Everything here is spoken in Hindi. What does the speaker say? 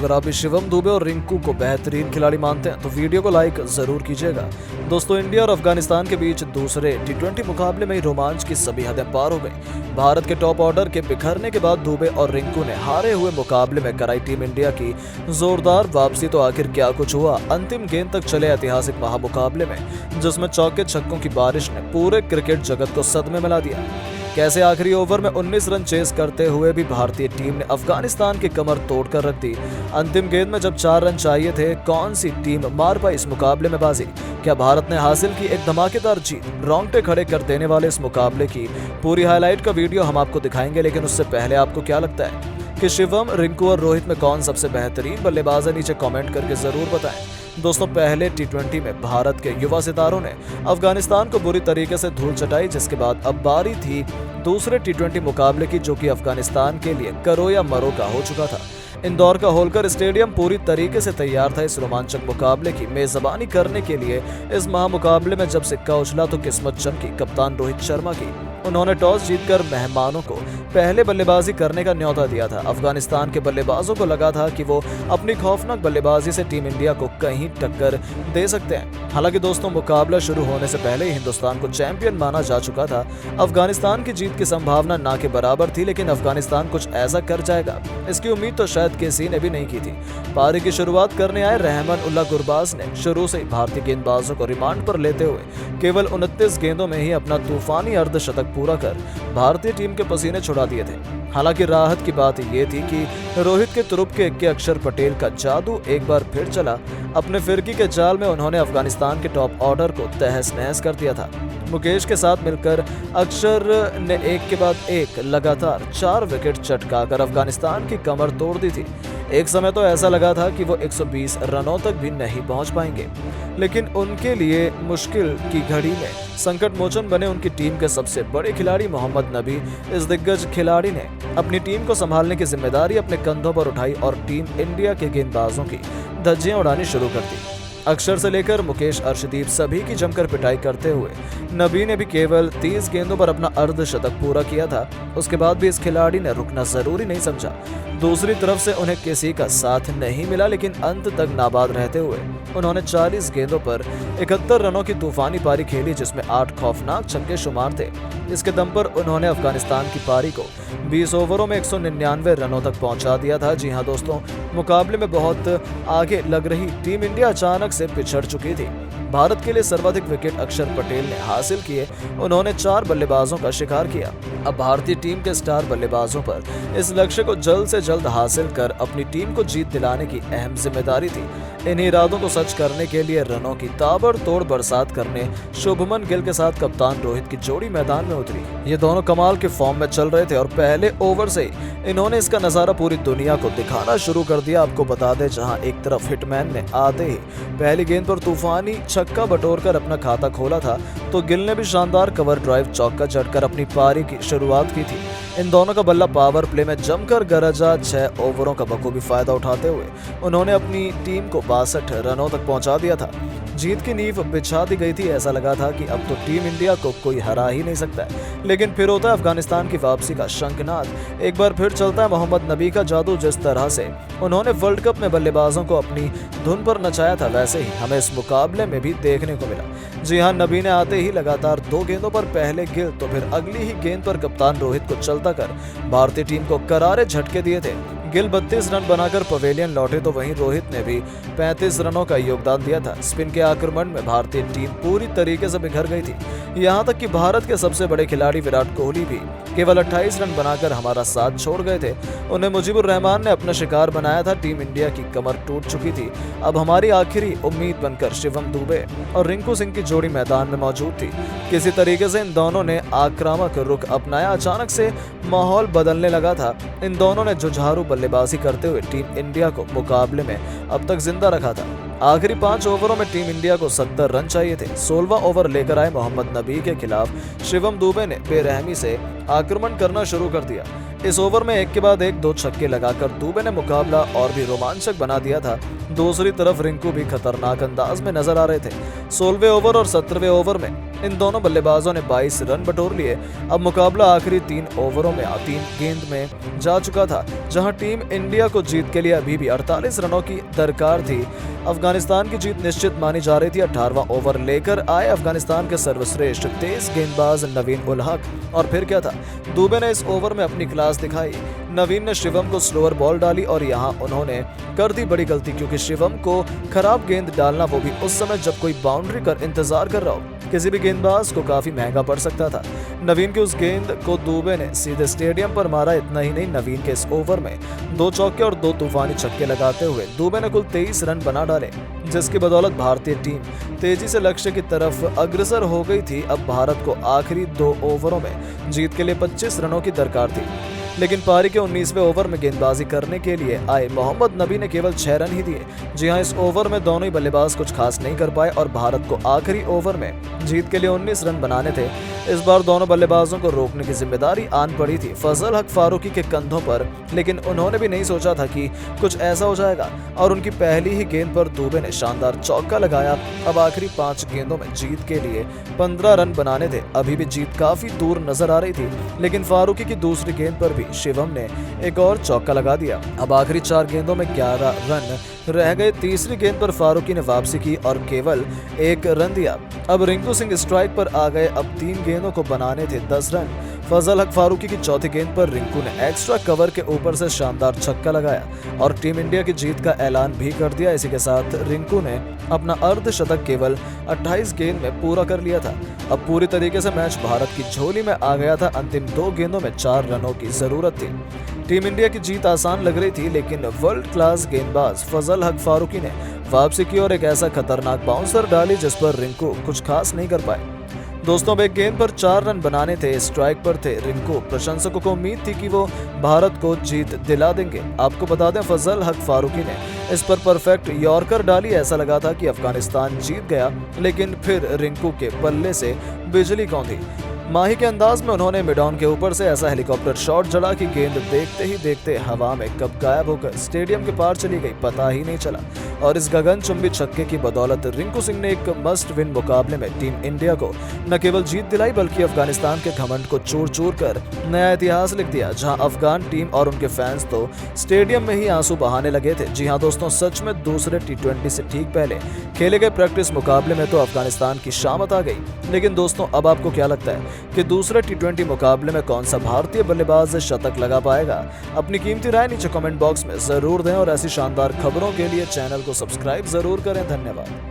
अगर आप भी शिवम दुबे और रिंकू को बेहतरीन खिलाड़ी मानते हैं तो वीडियो को लाइक जरूर कीजिएगा। दोस्तों, इंडिया और अफगानिस्तान के बीच दूसरे टी20 मुकाबले में रोमांच की सभी हदें पार हो गई। भारत के टॉप ऑर्डर के बिखरने के बाद दुबे और रिंकू ने हारे हुए मुकाबले में कराई टीम इंडिया की जोरदार वापसी। तो आखिर क्या कुछ हुआ अंतिम गेंद तक चले ऐतिहासिक महामुकाबले में, जिसमें चौके छक्कों की बारिश ने पूरे क्रिकेट जगत को सदमे में ला दिया। कैसे आखिरी ओवर में 19 रन चेस करते हुए भी भारतीय टीम ने अफगानिस्तान की कमर तोड़कर रख दी। अंतिम गेंद में जब 4 रन चाहिए थे, कौन सी टीम मार पाई इस मुकाबले में बाजी? क्या भारत ने हासिल की एक धमाकेदार जीत? रोंगटे खड़े कर देने वाले इस मुकाबले की पूरी हाईलाइट का वीडियो हम आपको दिखाएंगे, लेकिन उससे पहले आपको क्या लगता है कि शिवम, रिंकू और रोहित में कौन सबसे बेहतरीन बल्लेबाज है? नीचे कमेंट करके जरूर बताएं। दोस्तों, पहले टी20 में भारत के युवा सितारों ने अफगानिस्तान को बुरी तरीके से धूल चटाई, जिसके बाद अब बारी थी दूसरे टी20 मुकाबले की, जो कि अफगानिस्तान के लिए करो या मरो का हो चुका था। इंदौर का होलकर स्टेडियम पूरी तरीके से तैयार था इस रोमांचक मुकाबले की मेजबानी करने के लिए। इस महामुकाबले में जब सिक्का उछला तो किस्मत चमकी कप्तान रोहित शर्मा की। उन्होंने टॉस जीतकर मेहमानों को पहले बल्लेबाजी करने का न्योता दिया था। अफगानिस्तान के बल्लेबाजों को लगा था कि वो अपनी खौफनाक बल्लेबाजी से टीम इंडिया को कहीं टक्कर दे सकते हैं। हालांकि दोस्तों, मुकाबला शुरू होने से पहले ही हिंदुस्तान को चैंपियन माना जा चुका था। अफगानिस्तान की जीत की संभावना ना के बराबर थी, लेकिन अफगानिस्तान कुछ ऐसा कर जाएगा इसकी उम्मीद तो शायद किसी ने भी नहीं की थी। पारी की शुरुआत करने आए रहमान उल्लाह गुरबाज ने शुरू से ही भारतीय गेंदबाजों को रिमांड पर लेते हुए केवल 29 गेंदों में ही अपना तूफानी अर्धशतक पूरा कर भारतीय टीम के पसीने छुड़ा दिए थे। हालांकि राहत की बात यह थी कि रोहित के तुरुप के इक्के अक्षर पटेल का जादू एक बार फिर चला। अपने फिरकी के जाल में उन्होंने अफगानिस्तान के टॉप ऑर्डर को तहस नहस कर दिया था। मुकेश के साथ मिलकर अक्षर ने एक के बाद एक लगातार 4 विकेट चटकाकर अफगानिस्तान की कमर तोड़ दी थी। एक समय तो ऐसा लगा था कि वो 120 रनों तक भी नहीं पहुंच पाएंगे, लेकिन उनके लिए मुश्किल की घड़ी में संकट मोचन बने उनकी टीम के सबसे बड़े खिलाड़ी मोहम्मद नबी। इस दिग्गज खिलाड़ी ने अपनी टीम को संभालने की जिम्मेदारी अपने कंधों पर उठाई और टीम इंडिया के गेंदबाजों की धज्जियां उड़ानी शुरू कर दी। अक्षर से लेकर मुकेश, अर्शदीप सभी की जमकर पिटाई करते हुए नबी ने भी केवल 30 गेंदों पर अपना अर्धशतक पूरा किया था। उसके बाद भी इस खिलाड़ी ने रुकना जरूरी नहीं समझा। दूसरी तरफ से उन्हें किसी का साथ नहीं मिला, लेकिन अंत तक नाबाद रहते हुए उन्होंने 40 गेंदों पर 71 रनों की तूफानी पारी खेली, जिसमें 8 खौफनाक छक्के शुमार थे। इसके दम पर उन्होंने अफगानिस्तान की पारी को 20 ओवरों में 199 रनों तक पहुंचा दिया था। जी हां दोस्तों, मुकाबले में बहुत आगे लग रही टीम इंडिया अचानक से पिछड़ चुकी थी। भारत के लिए सर्वाधिक विकेट अक्षर पटेल ने हासिल किए। उन्होंने 4 बल्लेबाजों का शिकार किया। अब भारतीय टीम के स्टार बल्लेबाजों पर इस लक्ष्य को जल्द से जल्द हासिल कर अपनी टीम को जीत दिलाने की अहम जिम्मेदारी थी। इन इरादों को सच करने के लिए रनों की ताबड़तोड़ बरसात करने शुभमन गिल के साथ कप्तान रोहित की जोड़ी मैदान में उतरी। ये दोनों कमाल के फॉर्म में चल रहे थे और पहले ओवर से ही इन्होंने इसका नजारा पूरी दुनिया को दिखाना शुरू कर दिया। आपको बता दें, जहां एक तरफ हिटमैन ने आते ही पहली गेंद पर तूफानी छक्का बटोरकर अपना खाता खोला था, तो गिल ने भी शानदार कवर ड्राइव चौका जड़कर अपनी पारी की शुरुआत की थी। इन दोनों का बल्ला पावर प्ले में जमकर गरजा। 6 ओवरों का बखूबी फायदा उठाते हुए उन्होंने अपनी टीम को 62 रनों तक पहुंचा दिया था। जीत की नींव बिछा दी गई थी। ऐसा लगा था कि अब तो टीम इंडिया को कोई हरा ही नहीं सकता है। लेकिन फिर होता है अफगानिस्तान की वापसी का शंखनाद। एक बार फिर चलता है मोहम्मद नबी का जादू। जिस तरह से उन्होंने वर्ल्ड कप में बल्लेबाजों को अपनी धुन पर नचाया था, वैसे ही हमें इस मुकाबले में भी देखने को मिला। जी हां, नबी ने आते ही लगातार 2 गेंदों पर पहले गिल तो फिर अगली ही गेंद पर कप्तान रोहित को चलता कर भारतीय टीम को करारे झटके दिए थे। गिल 32 रन बनाकर पवेलियन लौटे, तो वहीं रोहित ने भी 35 रनों का योगदान दिया था। स्पिन के आक्रमण में भारतीय टीम पूरी तरीके से बिखर गई थी। यहां तक कि भारत के सबसे बड़े खिलाड़ी विराट कोहली भी केवल 28 रन बनाकर हमारा साथ छोड़ गए थे। उन्हें मुजीबुर रहमान ने अपना शिकार बनाया था। टीम इंडिया की कमर टूट चुकी थी। अब हमारी आखिरी उम्मीद बनकर शिवम दुबे और रिंकू सिंह की जोड़ी मैदान में मौजूद थी। किसी तरीके से इन दोनों ने आक्रामक रुख अपनाया। अचानक से माहौल बदलने लगा था। इन दोनों ने जुझारू बल्लेबाजी करते हुए टीम इंडिया को मुकाबले में अब तक जिंदा रखा था। आखिरी 5 ओवरों में टीम इंडिया को 70 रन चाहिए थे। 16वां ओवर लेकर आए मोहम्मद नबी के खिलाफ शिवम दुबे ने बेरहमी से आक्रमण करना शुरू कर दिया। इस ओवर में एक के बाद एक 2 छक्के लगाकर दुबे ने मुकाबला और भी रोमांचक बना दिया था। दूसरी तरफ रिंकू भी खतरनाक अंदाज में नजर आ रहे थे। 16वें ओवर और 17वें ओवर में इन दोनों बल्लेबाजों ने 22 रन बटोर लिए। अब मुकाबला आखिरी 3 ओवरों में 3 गेंद में जा चुका था, जहां टीम इंडिया को जीत के लिए अभी भी 48 रनों की दरकार थी। अफगानिस्तान की जीत निश्चित मानी जा रही थी। 18वां ओवर लेकर आए अफगानिस्तान के सर्वश्रेष्ठ तेज गेंदबाज नवीन उल हक, और फिर क्या था, दुबे ने इस ओवर में अपनी क्लास दिखाई। नवीन ने शिवम को स्लोअर बॉल डाली और यहां उन्होंने कर दी बड़ी गलती, क्योंकि शिवम को खराब गेंद डालना, वो भी उस समय जब कोई बाउंड्री कर इंतजार कर रहा हो, किसी भी गेंदबाज को काफी महंगा पड़ सकता था। नवीन की उस गेंद को दुबे ने सीधे स्टेडियम पर मारा। इतना ही नहीं, नवीन के इस ओवर में 2 चौके और 2 तूफानी छक्के लगाते हुए दुबे ने कुल 23 रन बना डाले, जिसकी बदौलत भारतीय टीम तेजी से लक्ष्य की तरफ अग्रसर हो गई थी। अब भारत को आखिरी 2 ओवरों में जीत के लिए 25 रनों की दरकार थी, लेकिन पारी के 19वें ओवर में गेंदबाजी करने के लिए आए मोहम्मद नबी ने केवल 6 रन ही दिए। जी हां, इस ओवर में दोनों ही बल्लेबाज कुछ खास नहीं कर पाए और भारत को आखिरी ओवर में जीत के लिए 19 रन बनाने थे। इस बार दोनों बल्लेबाजों को रोकने की जिम्मेदारी आन पड़ी थी फजल हक फारूकी के कंधों पर, लेकिन उन्होंने भी नहीं सोचा था कि कुछ ऐसा हो जाएगा और उनकी पहली ही गेंद पर दुबे ने शानदार चौका लगाया। अब आखिरी 5 गेंदों में जीत के लिए 15 रन बनाने थे। अभी भी जीत काफी दूर नजर आ रही थी, लेकिन फारूकी की दूसरी गेंद पर भी शिवम ने एक और चौका लगा दिया। अब आखिरी 4 गेंदों में 11 रन रह गए। तीसरी गेंद पर फारूकी ने वापसी की और केवल 1 रन दिया। अब रिंकू सिंह स्ट्राइक पर आ गए। अब 3 गेंदों को बनाने थे 10 रन। फजल हक फारूकी की चौथी गेंद पर रिंकू ने एक्स्ट्रा कवर के ऊपर से शानदार छक्का लगाया और टीम इंडिया की जीत का ऐलान भी कर दिया। इसी के साथ रिंकू ने अपना अर्धशतक केवल 28 गेंद में पूरा कर लिया था। अब पूरी तरीके से मैच भारत की झोली में आ गया था। अंतिम 2 गेंदों में 4 रनों की जरूरत थी। टीम इंडिया की जीत आसान लग रही थी, लेकिन वर्ल्ड क्लास गेंदबाज फजल हक फारूकी ने वापसी की और एक ऐसा खतरनाक बाउंसर डाली जिस पर रिंकू कुछ खास नहीं कर पाए। दोस्तों, अब एक गेंद पर 4 रन बनाने थे। स्ट्राइक पर थे रिंकू। प्रशंसकों को उम्मीद थी कि वो भारत को जीत दिला देंगे। आपको बता दें, फजल हक फारूकी ने इस पर परफेक्ट यॉर्कर डाली। ऐसा लगा था कि अफगानिस्तान जीत गया, लेकिन फिर रिंकू के बल्ले से बिजली कौंधी। माही के अंदाज में उन्होंने मिड ऑन के ऊपर से ऐसा हेलीकॉप्टर शॉट जड़ा कि गेंद देखते ही देखते हवा में कब गायब होकर स्टेडियम के पार चली गई, पता ही नहीं चला। और इस गगनचुंबी छक्के की बदौलत रिंकू सिंह ने एक मस्ट विन मुकाबले में टीम इंडिया को न केवल जीत दिलाई, बल्कि अफगानिस्तान के घमंड को चूर चूर कर नया इतिहास लिख दिया। जहां अफगान टीम और उनके फैंस तो स्टेडियम में ही आंसू बहाने लगे थे। जी हां दोस्तों, सच में दूसरे T20 से ठीक पहले खेले गए प्रैक्टिस मुकाबले में तो अफगानिस्तान की शामत आ गई। लेकिन दोस्तों, अब आपको क्या लगता है कि दूसरे T20 मुकाबले में कौन सा भारतीय बल्लेबाज शतक लगा पाएगा? अपनी कीमती राय नीचे कमेंट बॉक्स में जरूर दें और ऐसी शानदार खबरों के लिए चैनल को सब्सक्राइब जरूर करें। धन्यवाद।